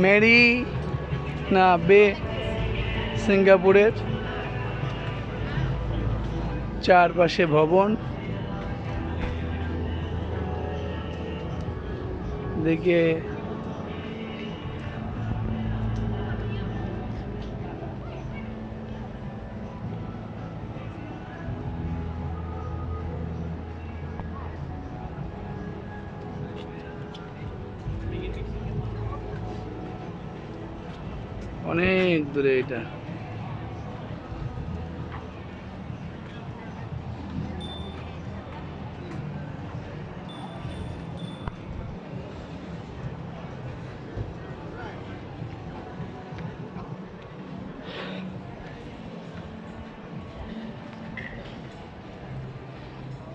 মেরিনা বে সিঙ্গাপুরের চারপাশে ভবন দেখে অনেক দূরে এটা।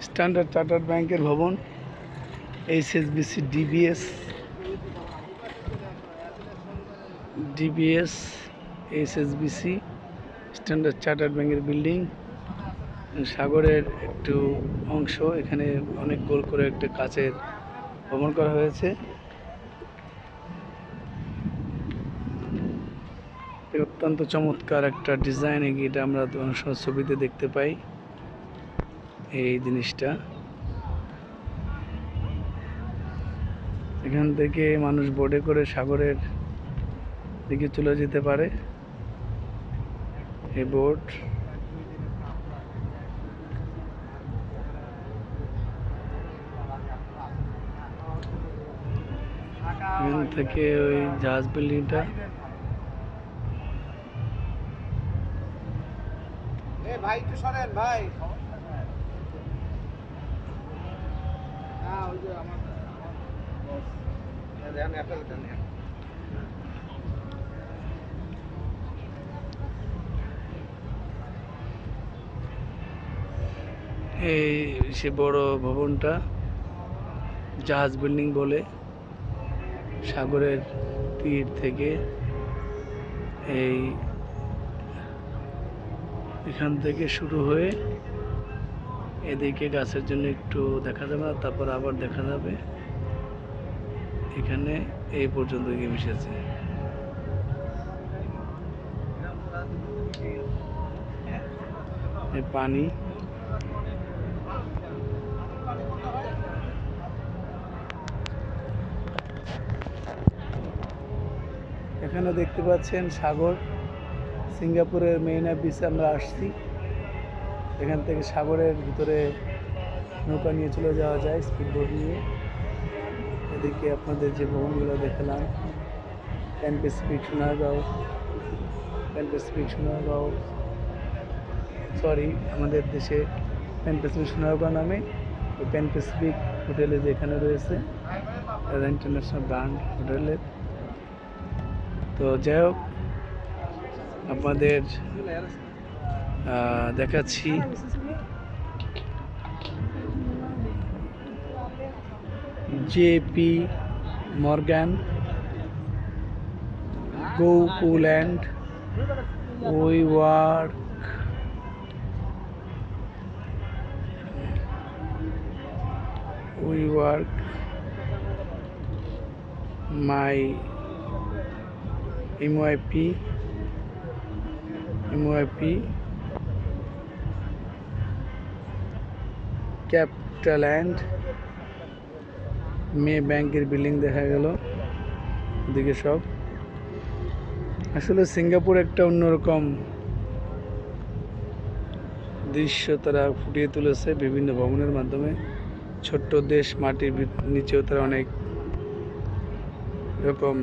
স্ট্যান্ডার্ড চার্টার্ড ব্যাংকের ভবন, HSBC DBS HSBC standard chartered ব্যাংকের বিল্ডিং। সাগরের একটু অংশ, এখানে অনেক গোল করে একটা কাচের ভবন করা হয়েছে। অত্যন্ত চমৎকার একটা ডিজাইন, এটা আমরা অনেক সময় ছবিতে দেখতে পাই। এই জিনিসটা এখান থেকে মানুষ বোটে করে সাগরের দিকে চলে যেতে পারে। এই বোট এখান থেকে ওই জাহাজ বিল্ডিংটা ভাই একটু সরেন ভাই। এই সে বড় ভবনটা জাহাজ বিল্ডিং বলে। সাগরের তীর থেকে এখান থেকে শুরু হয়ে এদিকে গাছের জন্য একটু দেখা যাবে, তারপর আবার দেখা যাবে এখানে এই পর্যন্ত গিয়ে মিশেছে। এই পানি এখানে দেখতে পাচ্ছেন সাগর। সিঙ্গাপুরের মেরিনা বিচে আমরা আসছি। এখান থেকে সাগরের ভিতরে নৌকা নিয়ে চলে যাওয়া যায়, স্পিড বোট নিয়ে। এদিকে আপনাদের যে ভবনগুলো দেখালাম, প্যান প্যাসিফিক সোনারগাঁও, সরি আমাদের দেশে প্যান প্যাসিফিক সোনারগাঁও নামে ওই প্যান প্যাসিফিক হোটেলে যেখানে রয়েছে ইন্টারন্যাশনাল ব্র্যান্ড হোটেলের। তো যাই হোক, আপনাদের দেখাচ্ছি JP Morgan, GuocoLand, WeWork মাই এমওয়াইপি ক্যাপিটাল্যান্ড, মে ব্যাংকের বিল্ডিং দেখা গেল ওদিকে সব। আসলে সিঙ্গাপুর একটা অন্যরকম দৃশ্য তারা ফুটিয়ে তুলেছে বিভিন্ন ভবনের মাধ্যমে। ছোট্ট দেশ, মাটির নিচেও তারা অনেক রকম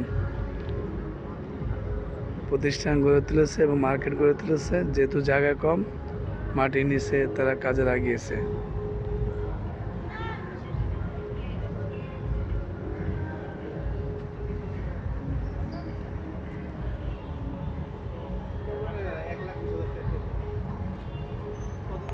প্রতিষ্ঠান গড়ে তুলেছে এবং মার্কেট গড়ে তুলেছে। যেহেতু জায়গা কম, মাটির নিচে তারা কাজে লাগিয়েছে।